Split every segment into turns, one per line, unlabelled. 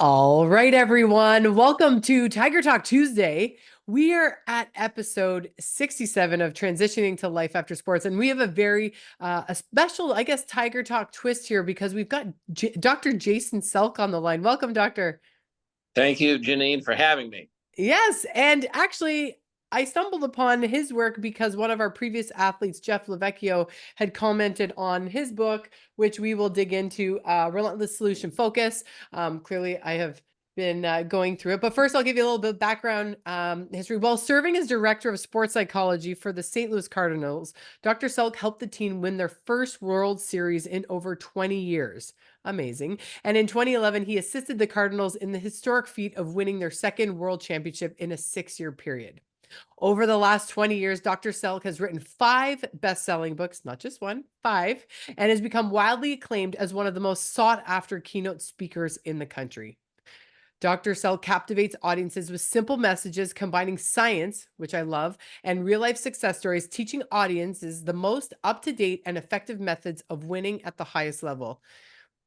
All right, everyone. Welcome to Tiger Talk Tuesday. We are at episode 67 of Transitioning to Life After Sports, and we have a very a special, I guess, Tiger Talk twist here because we've got Dr. Jason Selk on the line. Welcome, Doctor.
Thank you, Janine, for having me.
Yes, and actually, I stumbled upon his work because one of our previous athletes, Jeff Lavecchio, had commented on his book, which we will dig into, Relentless Solution Focus. Clearly, I have been going through it. But first, I'll give you a little bit of background history. While serving as director of sports psychology for the St. Louis Cardinals, Dr. Selk helped the team win their first World Series in over 20 years. Amazing. And in 2011, he assisted the Cardinals in the historic feat of winning their second world championship in a 6-year period. Over the last 20 years, Dr. Selk has written 5 best-selling books, not just one, 5, and has become widely acclaimed as one of the most sought-after keynote speakers in the country. Dr. Selk captivates audiences with simple messages combining science, which I love, and real-life success stories, teaching audiences the most up-to-date and effective methods of winning at the highest level.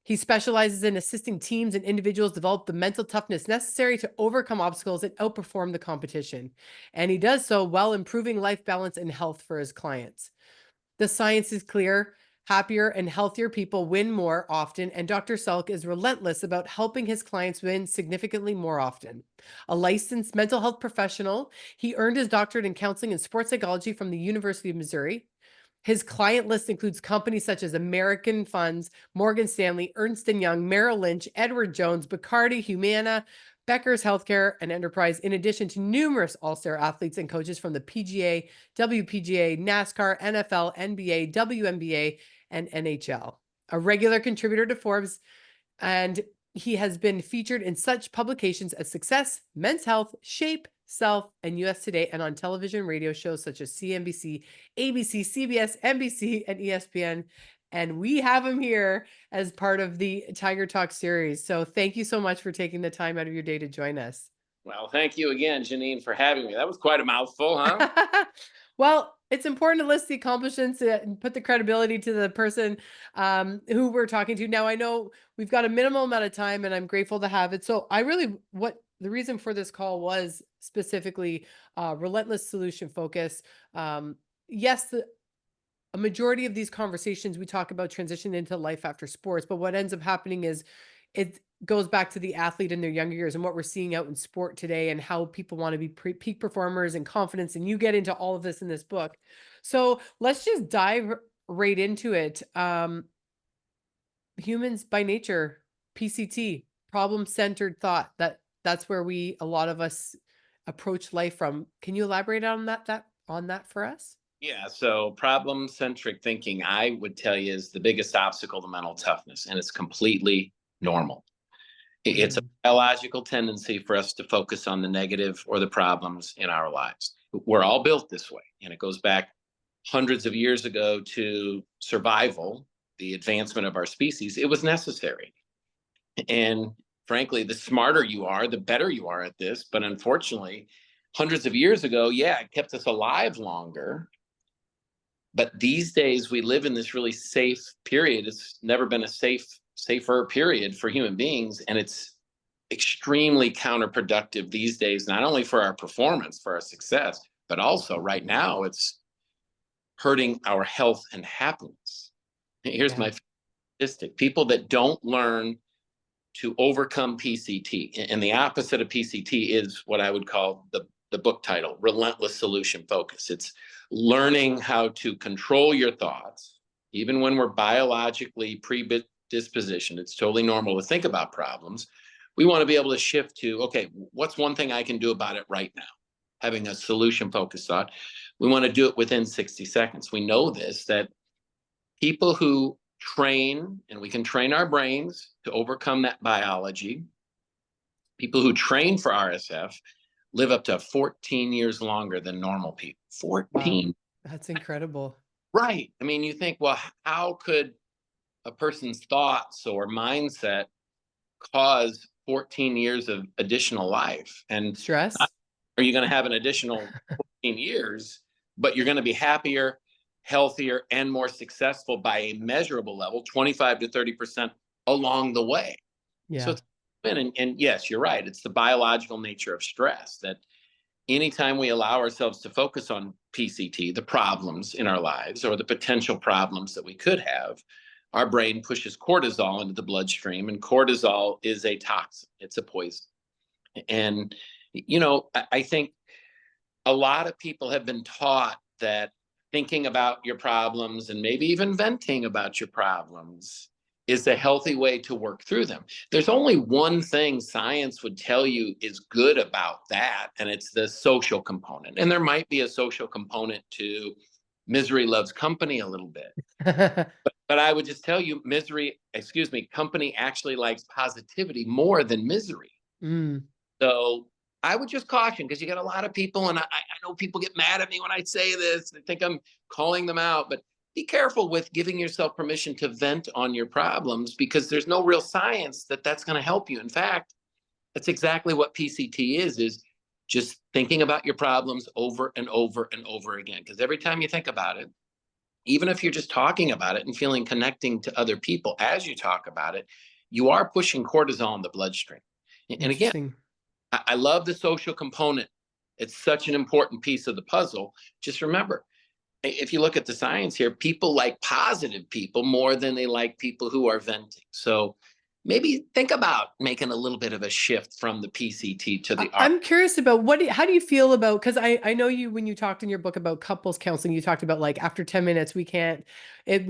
He specializes in assisting teams and individuals develop the mental toughness necessary to overcome obstacles and outperform the competition. And he does so while improving life balance and health for his clients. The science is clear. Happier and healthier people win more often, and Dr. Selk is relentless about helping his clients win significantly more often. A licensed mental health professional, he earned his doctorate in counseling and sports psychology from the University of Missouri. His client list includes companies such as American Funds, Morgan Stanley, Ernst & Young, Merrill Lynch, Edward Jones, Bacardi, Humana, Becker's Healthcare, and Enterprise, in addition to numerous all-star athletes and coaches from the PGA, WPGA, NASCAR, NFL, NBA, WNBA, and NHL. A regular contributor to Forbes, and he has been featured in such publications as Success, Men's Health, Shape, Self, and US Today, and on television radio shows such as CNBC, ABC, CBS, NBC, and ESPN. And we have him here as part of the Tiger Talk series. So thank you so much for taking the time out of your day to join us.
Well, thank you again, Janine, for having me. That was quite a mouthful, huh?
Well, it's important to list the accomplishments and put the credibility to the person who we're talking to. Now, I know we've got a minimal amount of time and I'm grateful to have it. So what the reason for this call was specifically relentless solution focus. Yes, a majority of these conversations, we talk about transition into life after sports, but what ends up happening is it goes back to the athlete in their younger years and what we're seeing out in sport today and how people want to be peak performers and confidence. And you get into all of this in this book. So let's just dive right into it. Humans by nature, PCT, problem-centered thought, that's where a lot of us approach life from. Can you elaborate on that for us?
Yeah, so problem-centric thinking, I would tell you, is the biggest obstacle to mental toughness, and it's completely normal. It's a biological tendency for us to focus on the negative or the problems in our lives. We're all built this way, and it goes back hundreds of years ago to survival, the advancement of our species. It was necessary. And frankly, the smarter you are, the better you are at this. But unfortunately, hundreds of years ago, yeah, it kept us alive longer. But these days, we live in this really safe period. It's never been a safer period for human beings. And it's extremely counterproductive these days, not only for our performance, for our success, but also right now, it's hurting our health and happiness. Here's my statistic. People that don't learn to overcome PCT, and the opposite of PCT is what I would call the book title, Relentless Solution Focus. It's learning how to control your thoughts, even when we're biologically predispositioned. It's totally normal to think about problems. We want to be able to shift to, okay, what's one thing I can do about it right now? Having a solution-focused thought. We want to do it within 60 seconds. We know this, that people who train, and we can train our brains to overcome that biology, people who train for RSF live up to 14 years longer than normal people. 14.
Wow, that's incredible.
Right. I mean, you think, well, how could a person's thoughts or mindset cause 14 years of additional life? And
Stress?
are you going to have an additional 14 years, but you're going to be happier, healthier, and more successful by a measurable level, 25 to 30% along the way.
Yeah.
So it's And yes, you're right. It's the biological nature of stress that anytime we allow ourselves to focus on PCT, the problems in our lives or the potential problems that we could have, our brain pushes cortisol into the bloodstream, and cortisol is a toxin. It's a poison. And, I think a lot of people have been taught that thinking about your problems and maybe even venting about your problems is a healthy way to work through them. There's only one thing science would tell you is good about that, and it's the social component. And there might be a social component to misery loves company a little bit. But I would just tell you, company actually likes positivity more than misery.
Mm.
So I would just caution, because you got a lot of people, and I know people get mad at me when I say this. They think I'm calling them out, but be careful with giving yourself permission to vent on your problems, because there's no real science that that's going to help you. In fact, that's exactly what PCT is just thinking about your problems over and over and over again. Because every time you think about it, even if you're just talking about it and feeling connecting to other people as you talk about it, you are pushing cortisol in the bloodstream. And again, I love the social component. It's such an important piece of the puzzle. Just remember, if you look at the science here, people like positive people more than they like people who are venting. So maybe think about making a little bit of a shift from the PCT to the R.
I'm curious about how do you feel about, because I know you, when you talked in your book about couples counseling, you talked about like after 10 minutes, we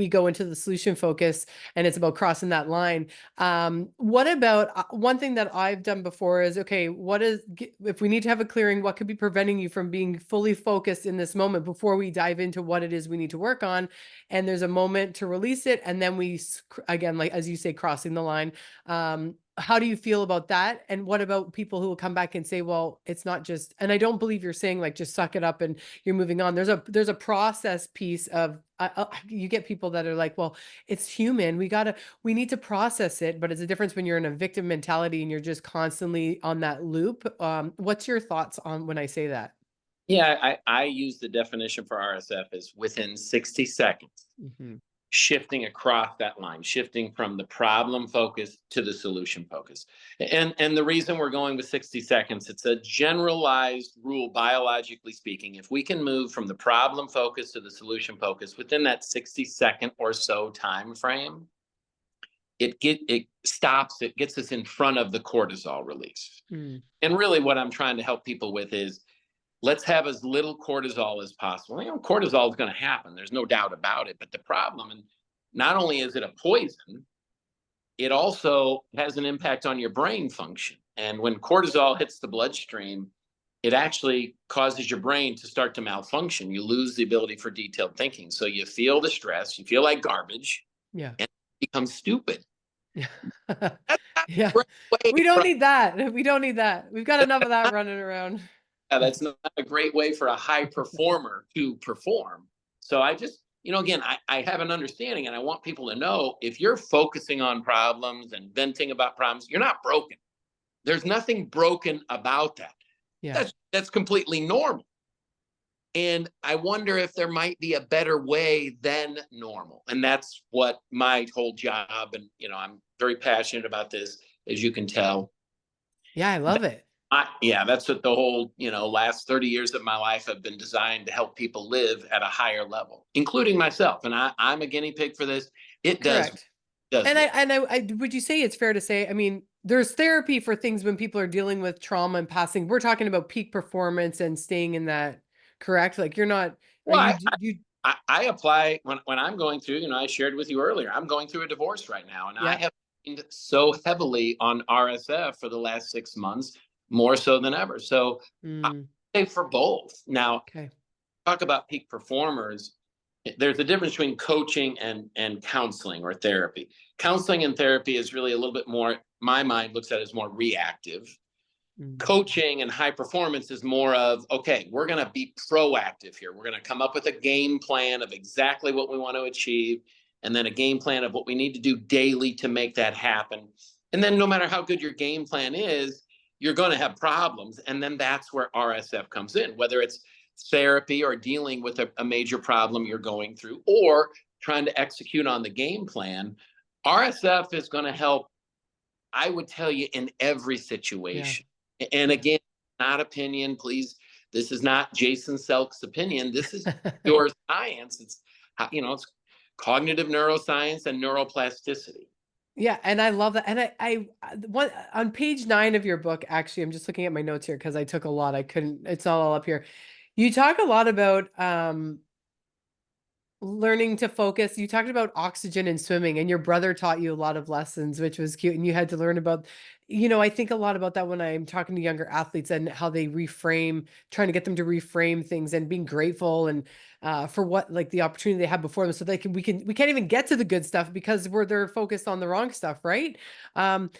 go into the solution focus, and it's about crossing that line. What about one thing that I've done before is, okay, if we need to have a clearing, what could be preventing you from being fully focused in this moment before we dive into what it is we need to work on? And there's a moment to release it. And then again, like, as you say, crossing the line. How do you feel about that? And what about people who will come back and say, well, it's not just, and I don't believe you're saying like, just suck it up and you're moving on. There's a process piece of, you get people that are like, well, it's human. We need to process it, but it's a difference when you're in a victim mentality and you're just constantly on that loop. What's your thoughts on when I say that?
Yeah, I use the definition for RSF as within 60 seconds.
Mm-hmm.
Shifting across that line, shifting from the problem focus to the solution focus. And the reason we're going with 60 seconds, it's a generalized rule, biologically speaking. If we can move from the problem focus to the solution focus within that 60-second or so time frame, it gets us in front of the cortisol release.
Mm.
And really what I'm trying to help people with is, let's have as little cortisol as possible. Cortisol is going to happen. There's no doubt about it. But the problem, and not only is it a poison, it also has an impact on your brain function. And when cortisol hits the bloodstream, it actually causes your brain to start to malfunction. You lose the ability for detailed thinking. So you feel the stress, you feel like garbage,
Yeah.
and you become stupid.
Yeah. Yeah. We don't need that. We don't need that. We've got enough of that running around.
That's not a great way for a high performer to perform. So I just, again, I have an understanding, and I want people to know, if you're focusing on problems and venting about problems, you're not broken. There's nothing broken about that.
Yeah.
That's completely normal. And I wonder if there might be a better way than normal. And that's what my whole job, and, I'm very passionate about this, as you can tell.
Yeah, I love it.
That's what the whole, last 30 years of my life have been designed to help people live at a higher level, including myself. And I'm a guinea pig for this. It
Correct.
does.
And I would you say it's fair to say, I mean, there's therapy for things when people are dealing with trauma and passing. We're talking about peak performance and staying in that, correct? Like, you're not,
Well, I apply when I'm going through, I shared with you earlier, I'm going through a divorce right now, and I have leaned so heavily on RSF for the last 6 months, more so than ever. So I say for both. Now, talk about peak performers. There's a difference between coaching and counseling or therapy. Counseling and therapy is really a little bit more, my mind looks at it as more reactive. Coaching and high performance is more of, okay, we're going to be proactive here. We're going to come up with a game plan of exactly what we want to achieve, and then a game plan of what we need to do daily to make that happen. And then no matter how good your game plan is, you're going to have problems. And then that's where RSF comes in, whether it's therapy or dealing with a major problem you're going through, or trying to execute on the game plan. RSF is going to help I would tell you in every
Yeah.
situation. And again, not opinion, please. This is not Jason Selk's opinion. This is your science. It's it's cognitive neuroscience and neuroplasticity.
Yeah, and I love that. And what on page 9 of your book, actually, I'm just looking at my notes here because I took a lot. I couldn't, it's not all up here. You talk a lot about learning to focus. You talked about oxygen and swimming, and your brother taught you a lot of lessons, which was cute. And you had to learn about, I think a lot about that when I'm talking to younger athletes and how they reframe, trying to get them to reframe things and being grateful and for what, like, the opportunity they have before them, so we can't even get to the good stuff because they're focused on the wrong stuff, right? Um,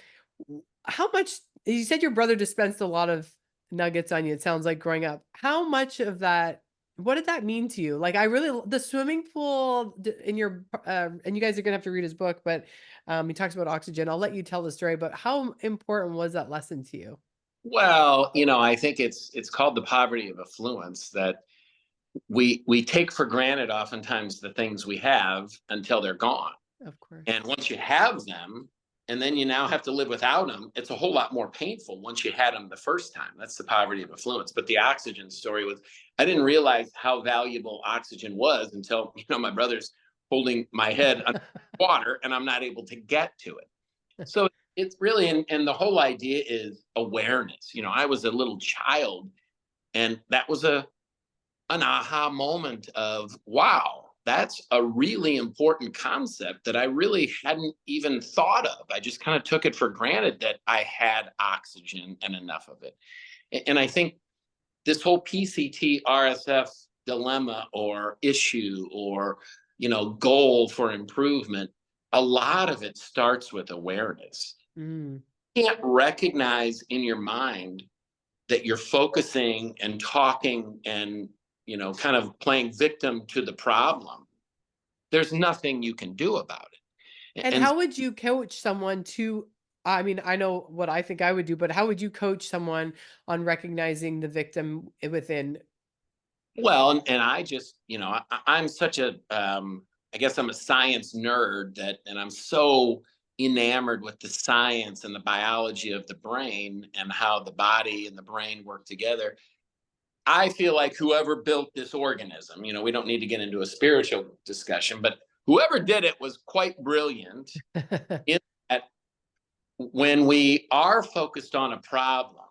how much, you said your brother dispensed a lot of nuggets on you, it sounds like, growing up. How much of that, what did that mean to you? Like, I really, the swimming pool in your, and you guys are gonna have to read his book, but he talks about oxygen. I'll let you tell the story, but how important was that lesson to you?
Well, I think it's called the poverty of affluence, that we take for granted oftentimes the things we have until they're gone.
Of course.
And once you have them, and then you now have to live without them, it's a whole lot more painful once you had them the first time. That's the poverty of affluence. But the oxygen story was, I didn't realize how valuable oxygen was until, my brother's holding my head under water and I'm not able to get to it. So it's really, and the whole idea is awareness. I was a little child, and that was an aha moment of, wow, that's a really important concept that I really hadn't even thought of. I just kind of took it for granted that I had oxygen and enough of it. And I think this whole PCT RSF dilemma or issue or, goal for improvement, a lot of it starts with awareness.
Mm.
You can't recognize in your mind that you're focusing and talking and kind of playing victim to the problem. There's nothing you can do about it.
And
And
how would you coach someone to, I mean, I know what I think I would do, but how would you coach someone on recognizing the victim within?
well, and I just, I'm such a, I guess I'm a science nerd, and I'm so enamored with the science and the biology of the brain and how the body and the brain work together. I feel like whoever built this organism, we don't need to get into a spiritual discussion, but whoever did it was quite brilliant in that when we are focused on a problem,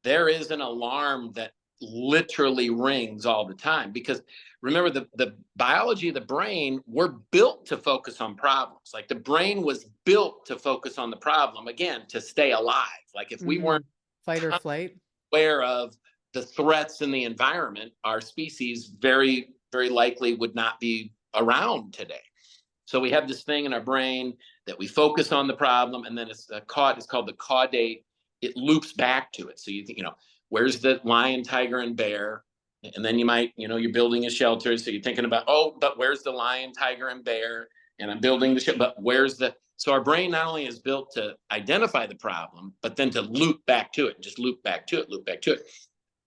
there is an alarm that literally rings all the time. Because remember, the biology of the brain, we're built to focus on problems. Like, the brain was built to focus on the problem, again, to stay alive. Like, if we weren't
Fight or flight.
aware of the threats in the environment, our species very, very likely would not be around today. So we have this thing in our brain that we focus on the problem, and then it's called the caudate. It loops back to it. So you think, where's the lion, tiger, and bear? And then you might, you're building a shelter. So you're thinking about, oh, but where's the lion, tiger, and bear? And I'm building the shelter, but where's the, so our brain not only is built to identify the problem, but then to loop back to it, just loop back to it, loop back to it.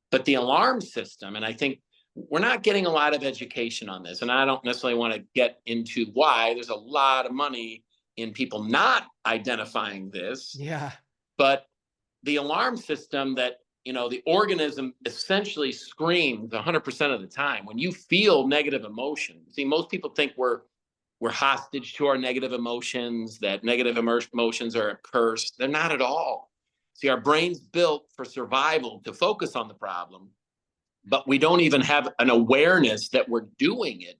But the alarm system, and I think we're not getting a lot of education on this, and I don't necessarily want to get into why. There's a lot of money in people not identifying this.
Yeah.
But the alarm system that, the organism essentially screams 100% of the time when you feel negative emotion. See, most people think we're hostage to our negative emotions, that negative emotions are a curse. They're not at all. See, our brain's built for survival to focus on the problem, but we don't even have an awareness that we're doing it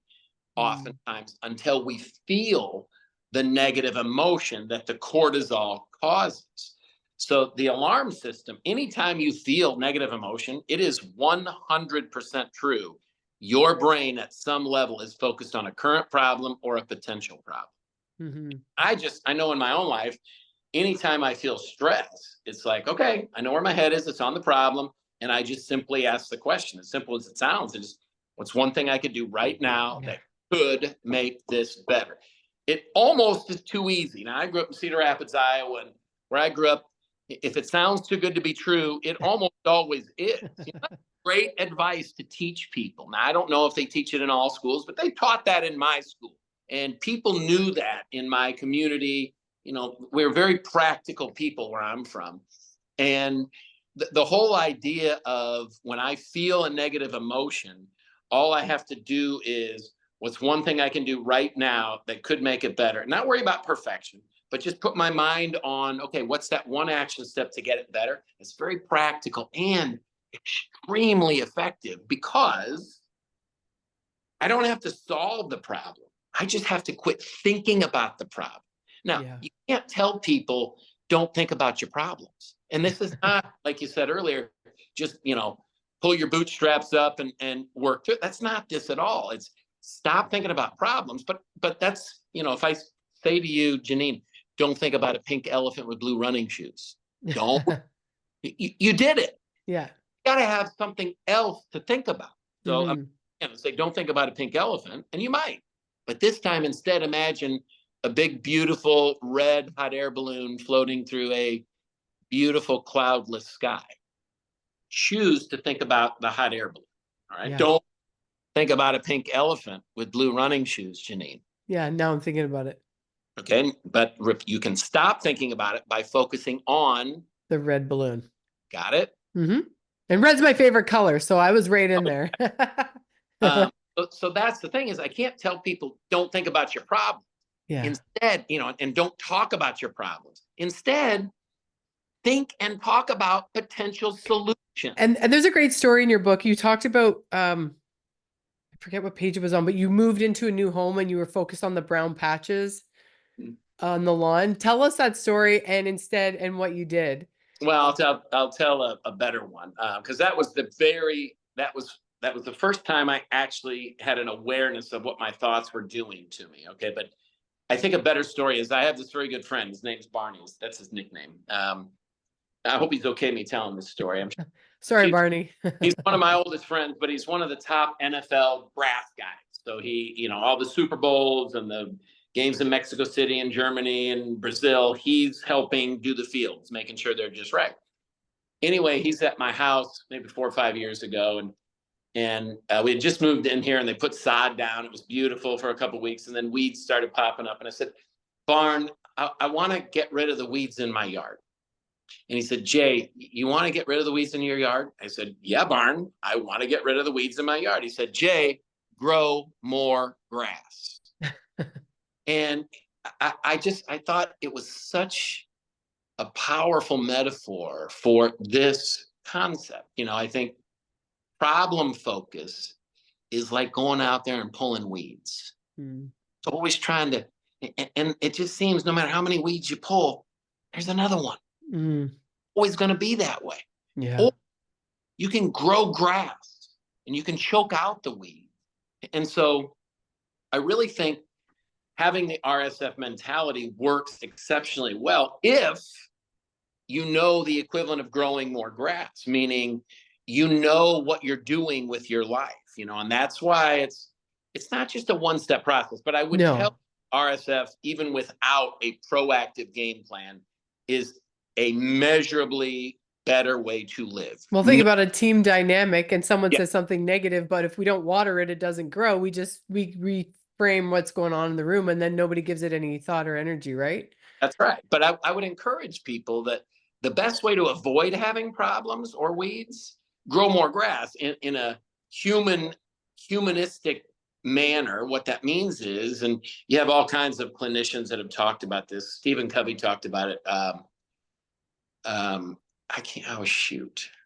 oftentimes until we feel the negative emotion that the cortisol causes. So the alarm system, anytime you feel negative emotion, it is 100% true. Your brain at some level is focused on a current problem or a potential problem. I know in my own life, anytime I feel stress, it's like, okay, I know where my head is. It's on the problem. And I just simply ask the question, as simple as it sounds. It's what's one thing I could do right now that could make this better? It almost is too easy. Now, I grew up in Cedar Rapids, Iowa, and where I grew up, if it sounds too good to be true, it almost always is. Great advice to teach people. Now, I don't know if they teach it in all schools, but they taught that in my school. And people knew that in my community. we're very practical people where I'm from. And the whole idea of when I feel a negative emotion, all I have to do is, what's one thing I can do right now that could make it better? Not worry about perfection, but just put my mind on, okay, what's that one action step to get it better? It's very practical and extremely effective, because I don't have to solve the problem. I just have to quit thinking about the problem. Now, you can't tell people, don't think about your problems. And this is not, like you said earlier, just, pull your bootstraps up and work through it. That's not this at all. It's stop thinking about problems. But that's, if I say to you, Janine, don't think about a pink elephant with blue running shoes. Don't. you did it.
Yeah.
You got to have something else to think about. So I'm say, don't think about a pink elephant, and you might. But this time, instead, imagine a big, beautiful red hot air balloon floating through a beautiful cloudless sky. Choose to think about the hot air balloon. All right. Yeah. Don't think about a pink elephant with blue running shoes, Janine.
Yeah. Now I'm thinking about it.
Okay. But you can stop thinking about it by focusing on
the red balloon.
Got it?
Mm-hmm. And red's my favorite color, so I was right in there.
So that's the thing, is I can't tell people don't think about your problem.
Yeah.
Instead, and don't talk about your problems. Instead, think and talk about potential solutions.
And there's a great story in your book. You talked about, I forget what page it was on, but you moved into a new home and you were focused on the brown patches on the lawn. Tell us that story and what you did.
Well, I'll tell a better one, because that was the first time I actually had an awareness of what my thoughts were doing to me. Okay, but I think a better story is, I have this very good friend. His name's Barney. That's his nickname. I hope he's okay me telling this story. I'm
sorry, Barney.
He's one of my oldest friends, but he's one of the top NFL brass guys. So he, all the Super Bowls and the games in Mexico City and Germany and Brazil, he's helping do the fields, making sure they're just right. Anyway, he's at my house maybe 4 or 5 years ago, and we had just moved in here, and they put sod down. It was beautiful for a couple of weeks, and then weeds started popping up. And I said, Barn, I want to get rid of the weeds in my yard. And he said, Jay, you want to get rid of the weeds in your yard? I said, yeah, Barn, I want to get rid of the weeds in my yard. He said, Jay, grow more grass. And I thought it was such a powerful metaphor for this concept. I think problem focus is like going out there and pulling weeds. So always trying to, and it just seems no matter how many weeds you pull, there's another one. Always going to be that way.
Yeah.
Or you can grow grass and you can choke out the weed. And so I really think having the RSF mentality works exceptionally well if you know the equivalent of growing more grass, meaning what you're doing with your life, and that's why it's not just a one-step process. But I would tell RSF, even without a proactive game plan, is a measurably better way to live.
Well, think about a team dynamic, and someone says something negative, but if we don't water it, it doesn't grow. We reframe what's going on in the room, and then nobody gives it any thought or energy, right?
That's right. But I would encourage people that the best way to avoid having problems or weeds, grow more grass in a humanistic manner. What that means is, and you have all kinds of clinicians that have talked about this. Stephen Covey talked about it.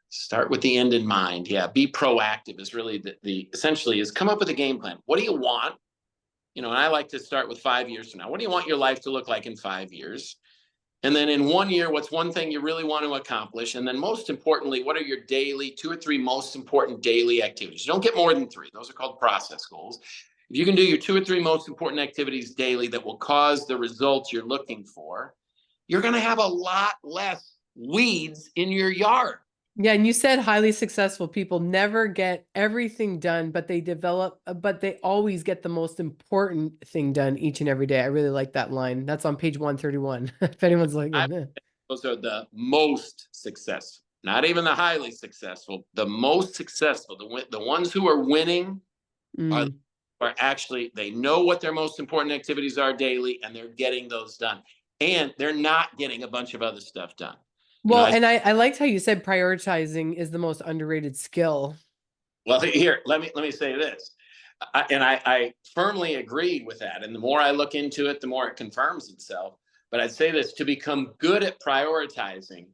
Start with the end in mind. Yeah. Be proactive is really the essentially is come up with a game plan. What do you want? And I like to start with 5 years from now. What do you want your life to look like in 5 years? And then in 1 year, what's one thing you really want to accomplish? And then most importantly, what are your 2 or 3 most important daily activities? Don't get more than 3. Those are called process goals. If you can do your 2 or 3 most important activities daily that will cause the results you're looking for, you're going to have a lot less weeds in your yard.
Yeah. And you said highly successful people never get everything done, but they always get the most important thing done each and every day. I really like that line. That's on page 131. If anyone's like,
those are the most successful, not even the highly successful, the most successful, the ones who are winning are actually, they know what their most important activities are daily, and they're getting those done. and they're not getting a bunch of other stuff done.
Well, and I liked how you said prioritizing is the most underrated skill.
Well, here, let me say this. I firmly agree with that. And the more I look into it, the more it confirms itself. But I'd say this: to become good at prioritizing,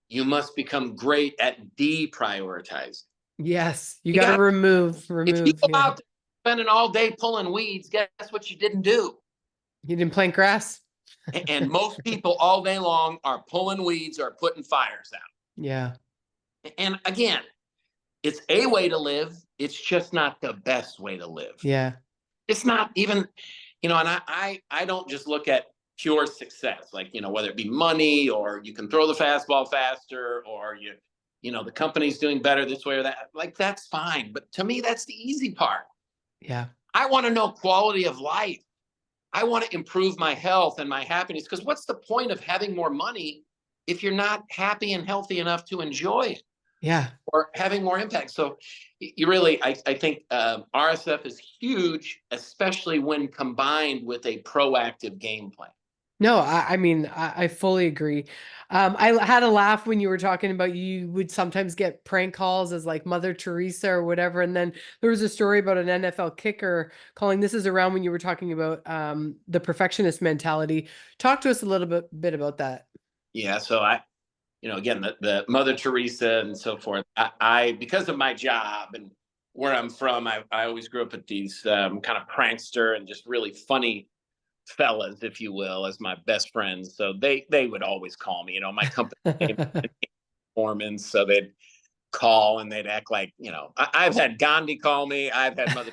you must become great at deprioritizing.
Yes, you got to remove.
If you go out spending all day pulling weeds, guess what you didn't do?
You didn't plant grass.
And most people all day long are pulling weeds or putting fires out.
Yeah.
And again, it's a way to live. It's just not the best way to live.
Yeah.
It's not even, and I don't just look at pure success, like, whether it be money or you can throw the fastball faster or the company's doing better this way or that. Like, that's fine. But to me, that's the easy part.
Yeah.
I want to know quality of life. I want to improve my health and my happiness, because what's the point of having more money if you're not happy and healthy enough to enjoy it?
Yeah.
Or having more impact. So you really, I think RSF is huge, especially when combined with a proactive game plan.
No, I mean, I fully agree. I had a laugh when you were talking about you would sometimes get prank calls as like Mother Teresa or whatever. And then there was a story about an NFL kicker calling. This is around when you were talking about the perfectionist mentality. Talk to us a little bit about that.
Yeah. So again, the Mother Teresa and so forth, I because of my job and where I'm from, I always grew up with these kind of prankster and just really funny fellas, if you will, as my best friends. So they would always call me, my company performance. So they'd call and they'd act like, I've had Gandhi call me. I've had Mother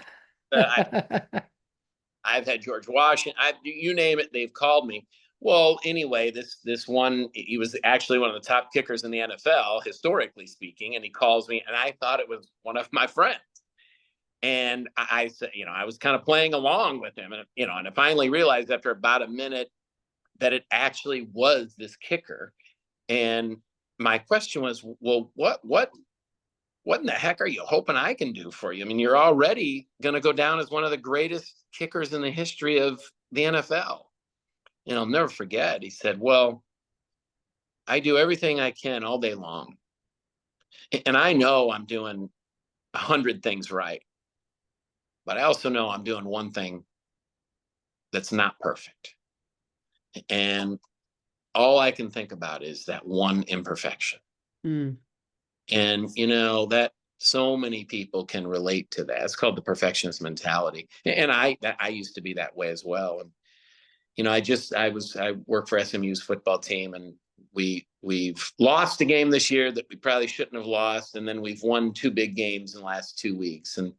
I've had George Washington. You name it, they've called me. Well, anyway, this one, he was actually one of the top kickers in the NFL, historically speaking, and he calls me, and I thought it was one of my friends. And I said, I was kind of playing along with him, and and I finally realized after about a minute that it actually was this kicker. And my question was, well, what in the heck are you hoping I can do for you? I mean, you're already going to go down as one of the greatest kickers in the history of the NFL. And I'll never forget, he said, well, I do everything I can all day long. And I know I'm doing 100 things right. But I also know I'm doing one thing that's not perfect. And all I can think about is that one imperfection.
Mm.
And, that so many people can relate to that. It's called the perfectionist mentality. And I used to be that way as well. And, I work for SMU's football team, and we've lost a game this year that we probably shouldn't have lost. And then we've won 2 big games in the last 2 weeks. And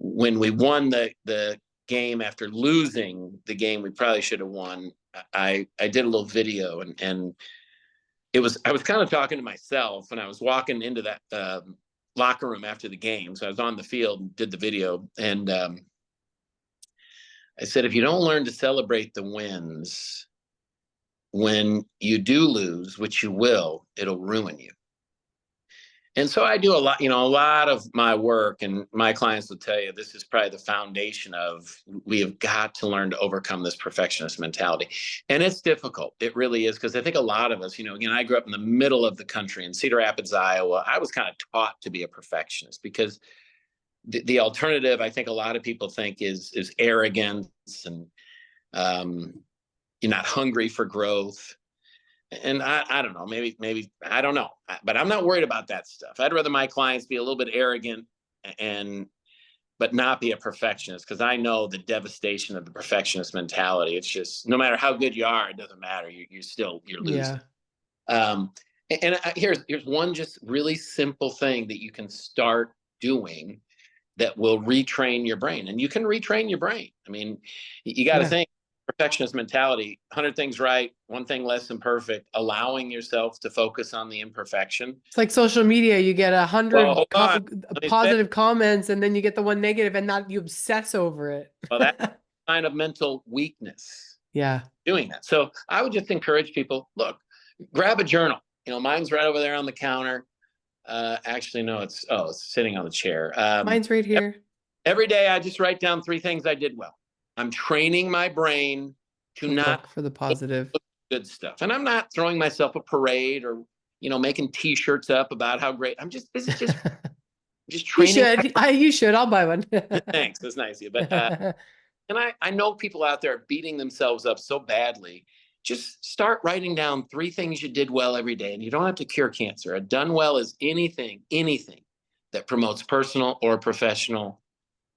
when we won the game after losing the game we probably should have won, I did a little video, and I was kind of talking to myself, and I was walking into that locker room after the game. So I was on the field and did the video, and I said, if you don't learn to celebrate the wins when you do lose, which you will, it'll ruin you. And so I do a lot of my work, and my clients will tell you this is probably the foundation of, we have got to learn to overcome this perfectionist mentality. And it's difficult. It really is, because I think a lot of us, again, I grew up in the middle of the country in Cedar Rapids, Iowa. I was kind of taught to be a perfectionist, because the alternative, I think a lot of people think, is arrogance, and you're not hungry for growth. And I don't know, maybe, I don't know, but I'm not worried about that stuff. I'd rather my clients be a little bit arrogant but not be a perfectionist, because I know the devastation of the perfectionist mentality. It's just, no matter how good you are, it doesn't matter. You're losing. Yeah. Here's one just really simple thing that you can start doing that will retrain your brain. And you can retrain your brain. I mean, you got to think. Perfectionist mentality, 100 things right, one thing less than perfect, allowing yourself to focus on the imperfection.
It's like social media. You get 100 positive comments, and then you get the one negative, and not you obsess over it.
Well, that's kind of mental weakness.
Yeah.
Doing that. So I would just encourage people, look, grab a journal. Mine's right over there on the counter. Actually, no, it's sitting on the chair.
Mine's right here.
Every day I just write down 3 things I did well. I'm training my brain to not
look for the positive.
Look good stuff. And I'm not throwing myself a parade or, making t-shirts up about how great this is just
You
training.
should. You should. I'll buy one.
Thanks. That's nice of you. But, and I know people out there beating themselves up so badly. Just start writing down 3 things you did well every day. And you don't have to cure cancer. A done well is anything that promotes personal or professional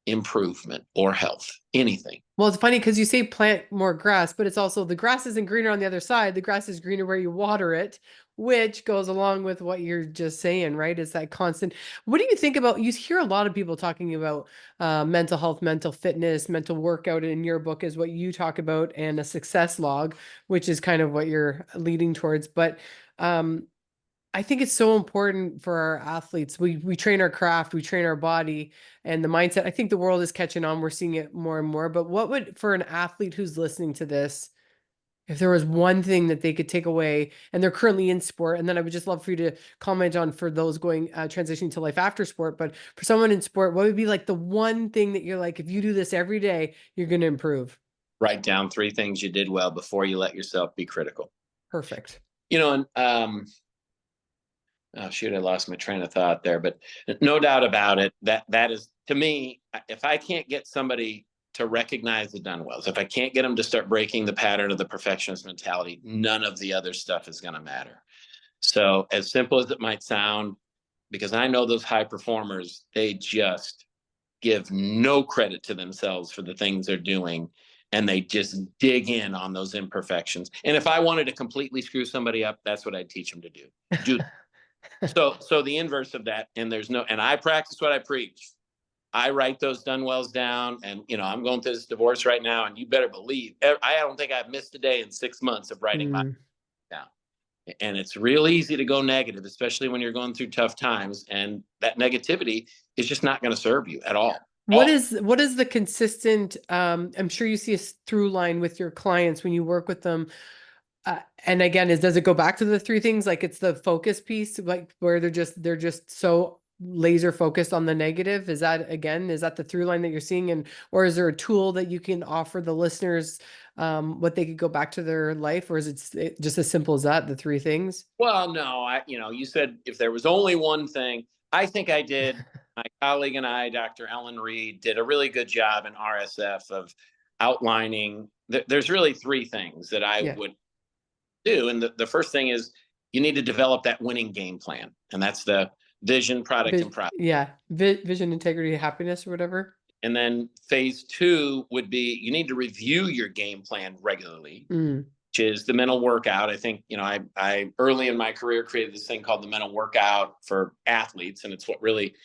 improvement or health, anything.
Well, it's funny because you say plant more grass, but it's also the grass isn't greener on the other side. The grass is greener where you water it, which goes along with what you're just saying, right? It's that constant. What do you think about, you hear a lot of people talking about mental health, mental fitness, mental workout in your book is what you talk about, and a success log, which is kind of what you're leading towards. But I think it's so important for our athletes. We train our craft, we train our body and the mindset. I think the world is catching on. We're seeing it more and more. But what would, for an athlete who's listening to this, if there was one thing that they could take away, and they're currently in sport, and then I would just love for you to comment on for those going transitioning to life after sport, but for someone in sport, what would be like the one thing that you're like, if you do this every day, you're going to improve?
Write down 3 things you did well before you let yourself be critical.
Perfect.
And oh shoot, I lost my train of thought there, but no doubt about it, that is, to me, if I can't get somebody to recognize the done wells, if I can't get them to start breaking the pattern of the perfectionist mentality, none of the other stuff is going to matter. So as simple as it might sound, because I know those high performers, they just give no credit to themselves for the things they're doing. And they just dig in on those imperfections. And if I wanted to completely screw somebody up, that's what I'd teach them to do. So the inverse of that, and I practice what I preach. I write those done wells down, and I'm going through this divorce right now, and you better believe I don't think I've missed a day in 6 months of writing my down. And it's real easy to go negative, especially when you're going through tough times, and that negativity is just not going to serve you at all.
What is the consistent, I'm sure you see a through line with your clients when you work with them. And again, does it go back to the 3 things? Like it's the focus piece, like where they're just so laser focused on the negative. Is that the through line that you're seeing? Or is there a tool that you can offer the listeners, what they could go back to their life? Or is it just as simple as that, the 3 things?
Well, no, you said if there was only one thing, I think I did. My colleague and I, Dr. Ellen Reed, did a really good job in RSF of outlining. There's really 3 things that I would do. And the first thing is you need to develop that winning game plan. And that's the vision, product, and product.
Yeah. Vision, integrity, happiness, or whatever. And
then phase 2 would be you need to review your game plan regularly, which is the mental workout. I think, I early in my career created this thing called the mental workout for athletes. And it's what really,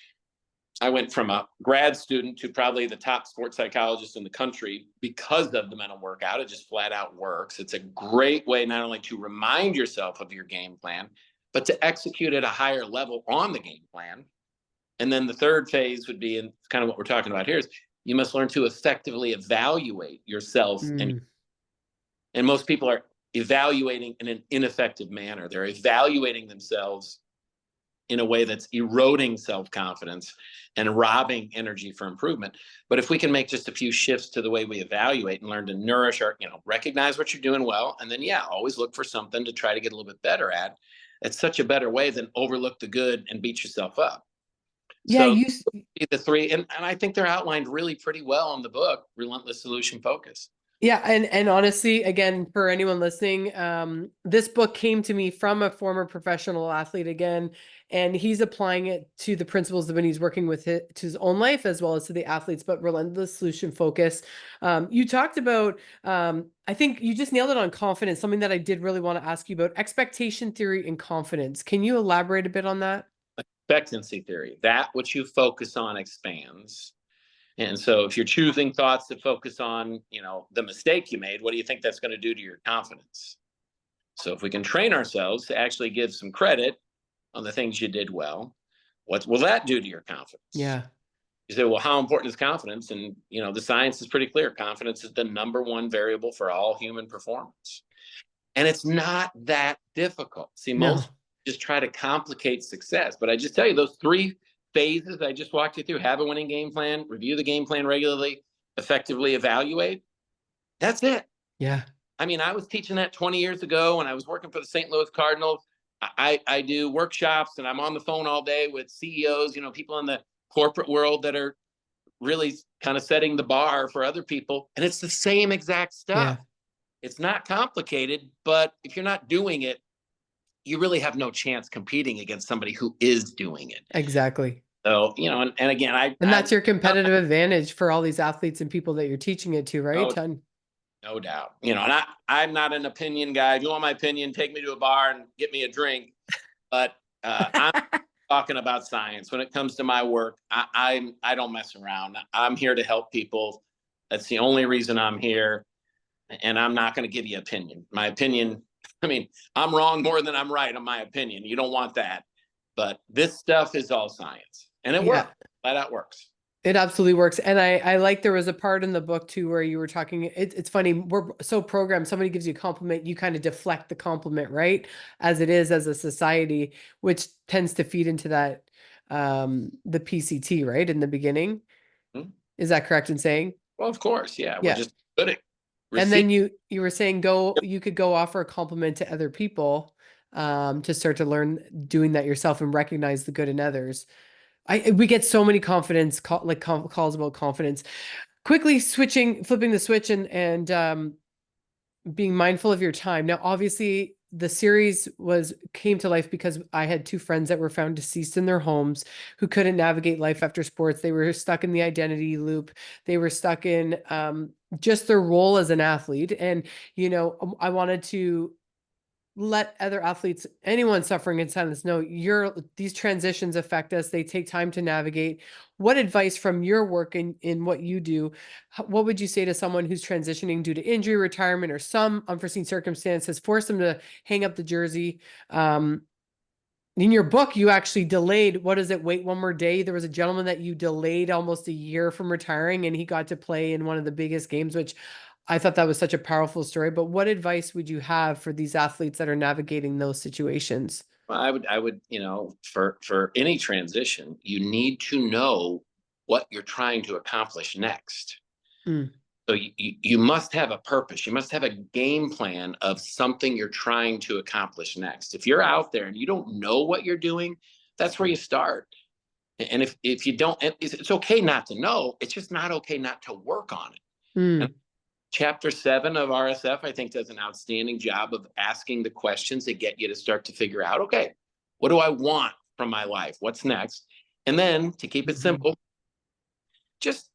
I went from a grad student to probably the top sports psychologist in the country because of the mental workout. It just flat out works. It's a great way not only to remind yourself of your game plan, but to execute at a higher level on the game plan. And then the third phase would be, and kind of what we're talking about here, is you must learn to effectively evaluate yourself. And most people are evaluating in an ineffective manner. They're evaluating themselves in a way that's eroding self-confidence and robbing energy for improvement. But if we can make just a few shifts to the way we evaluate and learn to nourish our, recognize what you're doing well, and then, always look for something to try to get a little bit better at. It's such a better way than overlook the good and beat yourself up.
Yeah,
so the 3, and I think they're outlined really pretty well in the book, Relentless Solution Focus.
Yeah. And honestly, again, for anyone listening, this book came to me from a former professional athlete again, and he's applying it to the principles that when he's working with to his own life as well as to the athletes, but Relentless Solution Focus. You talked about, I think you just nailed it on confidence, something that I did really want to ask you about, expectation theory and confidence. Can you elaborate a bit on that?
Expectancy theory, that which you focus on expands. And so if you're choosing thoughts to focus on, the mistake you made, what do you think that's going to do to your confidence? So if we can train ourselves to actually give some credit on the things you did well, what will that do to your confidence?
Yeah.
You say, well, how important is confidence? And, the science is pretty clear. Confidence is the #1 variable for all human performance. And it's not that difficult. See, most just try to complicate success. But I just tell you, those 3 phases I just walked you through: have a winning game plan, review the game plan regularly, effectively evaluate. That's it.
Yeah.
I mean, I was teaching that 20 years ago when I was working for the St. Louis Cardinals. I do workshops and I'm on the phone all day with CEOs, you know, people in the corporate world that are really kind of setting the bar for other people. And it's the same exact
Yeah,
stuff. It's not complicated, but if you're not doing it, you really have no chance competing against somebody who is doing it.
exactly.
So, you know, and again,
And that's your competitive advantage for all these athletes and people that you're teaching it to, right?
no, no doubt, you know, and I'm not an opinion guy. If you want my opinion, take me to a bar and get me a drink. But I'm talking about science. When it comes to my work, I don't mess around. I'm here to help people. That's the only reason I'm here. And I'm not going to give you opinion. My opinion, I mean, I'm wrong more than I'm right on my opinion. You don't want that. But this stuff is all science. And it
Yeah.
works. Flat out works.
It absolutely works. And I like there was a part in the book too where you were talking, it's funny, we're so programmed, somebody gives you a compliment, you kind of deflect the compliment, right? As it is as a society, which tends to feed into that the PCT, right? In the beginning.
Hmm?
Is that correct in saying?
Well, of course. Yeah. We're
Yeah.
just good at
And
receiving.
then you were saying you could go offer a compliment to other people to start to learn doing that yourself and recognize the good in others. We get so many confidence calls about confidence. Quickly flipping the switch and being mindful of your time. Now, obviously, the series came to life because I had two friends that were found deceased in their homes who couldn't navigate life after sports. They were stuck in the identity loop. They were stuck in just their role as an athlete. And, you know, I wanted to let other athletes, anyone suffering in silence, know these transitions affect us. They take time to navigate. What advice from your work in what you do, what would you say to someone who's transitioning due to injury, retirement, or some unforeseen circumstances, force them to hang up the jersey? In your book, you actually delayed, what is it? Wait one more day. There was a gentleman that you delayed almost a year from retiring, and he got to play in one of the biggest games, which I thought that was such a powerful story. But what advice would you have for these athletes that are navigating those situations?
Well, I would, you know, for any transition, you need to know what you're trying to accomplish next.
Mm,
So you must have a purpose. You must have a game plan of something you're trying to accomplish next. If you're out there and you don't know what you're doing, that's where you start. And if you don't, it's okay not to know. It's just not okay not to work on it. And
mm,
chapter 7 of RSF, I think, does an outstanding job of asking the questions that get you to start to figure out, okay, what do I want from my life? What's next? And then to keep it simple, just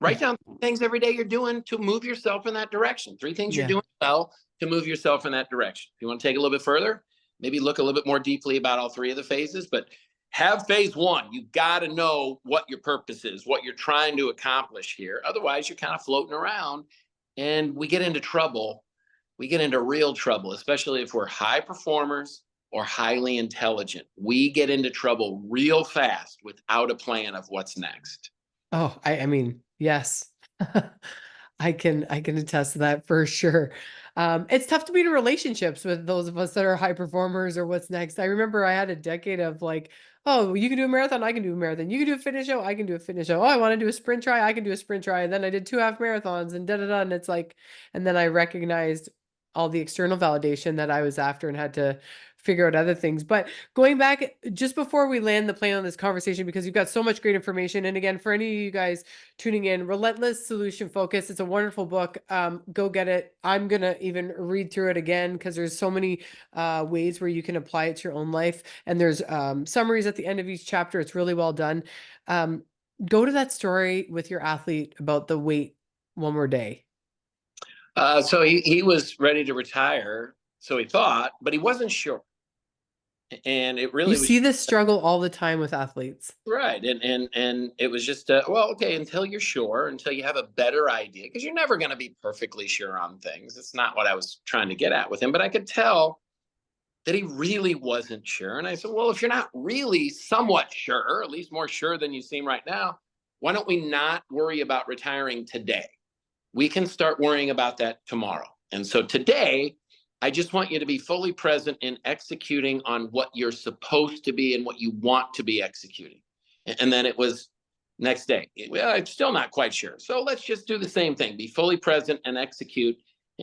write down things every day you're doing to move yourself in that direction. 3 things you're
yeah.
doing well to move yourself in that direction. If you want to take a little bit further, maybe look a little bit more deeply about all 3 of the phases, but have phase 1. You got to know what your purpose is, what you're trying to accomplish here. Otherwise, you're kind of floating around and we get into trouble. We get into real trouble, especially if we're high performers or highly intelligent. We get into trouble real fast without a plan of what's next.
Oh, I mean, yes. I can attest to that for sure. It's tough to be in relationships with those of us that are high performers or what's next. I remember I had a decade of like, oh, you can do a marathon, I can do a marathon. You can do a fitness show, I can do a fitness show. Oh, I want to do a sprint try, I can do a sprint try. And then I did 2 half marathons and da da da. And it's like, and then I recognized all the external validation that I was after and had to figure out other things. But going back just before we land the plane on this conversation, because you've got so much great information. And again, for any of you guys tuning in, Relentless Solution Focus, it's a wonderful book. Go get it. I'm going to even read through it again because there's so many ways where you can apply it to your own life. And there's summaries at the end of each chapter. It's really well done. Go to that story with your athlete about the wait one more day.
So he was ready to retire, so he thought, but he wasn't sure. And it
You
really was
see this struggle all the time with athletes.
right. And it was just well, okay, until you're sure, until you have a better idea, because you're never going to be perfectly sure on things. It's not what I was trying to get at with him, but I could tell that he really wasn't sure. And I said, well, if you're not really somewhat sure, or at least more sure than you seem right now, why don't we not worry about retiring today? We can start worrying about that tomorrow. And so today, I just want you to be fully present in executing on what you're supposed to be and what you want to be executing. And then it was next day. Well, I'm still not quite sure. So let's just do the same thing. Be fully present and execute.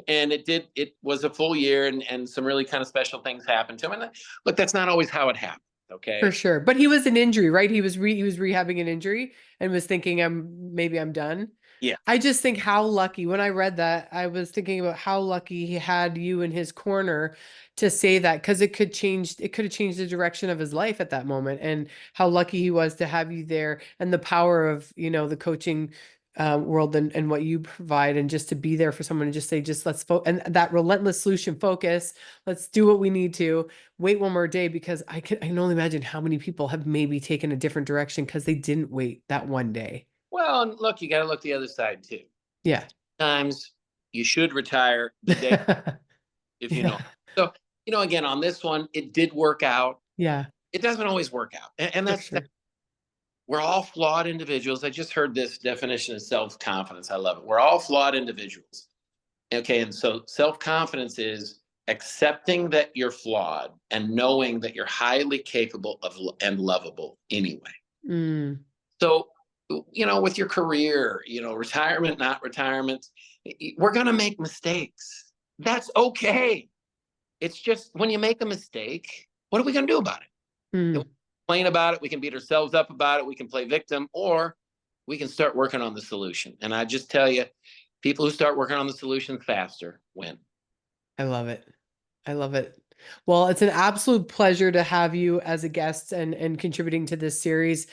And it was a full year, and some really kind of special things happened to him. And look, that's not always how it happened.
For
Okay.
sure. But he was an injury, right? He was rehabbing an injury and was thinking maybe I'm done.
Yeah.
I just think how lucky when I read that, I was thinking about how lucky he had you in his corner to say that, because it could have changed the direction of his life at that moment, and how lucky he was to have you there, and the power of, the coaching world, and what you provide, and just to be there for someone and just say, just let's and that relentless solution focus, let's do what we need to, wait one more day, because I can only imagine how many people have maybe taken a different direction because they didn't wait that one day.
Well, and look, you got to look the other side too.
Yeah.
Sometimes you should retire the day if you know.
Yeah.
So, again, on this one, it did work out.
Yeah,
It doesn't always work out. And
for
that's,
sure.
we're all flawed individuals. I just heard this definition of self-confidence. I love it. We're all flawed individuals. Okay. And so self-confidence is accepting that you're flawed and knowing that you're highly capable of and lovable anyway.
Mm,
So, with your career, retirement, not retirement, we're going to make mistakes. That's okay. It's just when you make a mistake, what are we going to do about it?
mm.
Complain about it. We can beat ourselves up about it. We can play victim, or we can start working on the solution. And I just tell you, people who start working on the solution faster win.
I love it. I love it. Well, it's an absolute pleasure to have you as a guest and contributing to this series.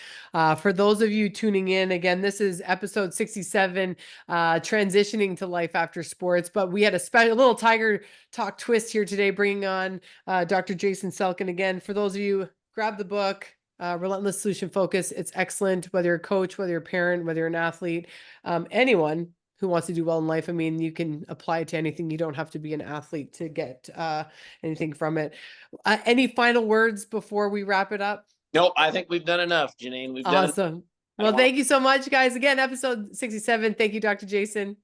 For those of you tuning in, again, this is episode 67, transitioning to life after sports. But we had a little Tiger Talk twist here today, bringing on Dr. Jason Selk. And again, for those of you, grab the book, Relentless Solution Focus. It's excellent, whether you're a coach, whether you're a parent, whether you're an athlete, anyone who wants to do well in life. I mean, you can apply it to anything. You don't have to be an athlete to get anything from it. Any final words before we wrap it up?
Nope, I think we've done enough, Janine. We've done enough.
Awesome. Well, thank you so much, guys. Again, episode 67. Thank you, Dr. Jason.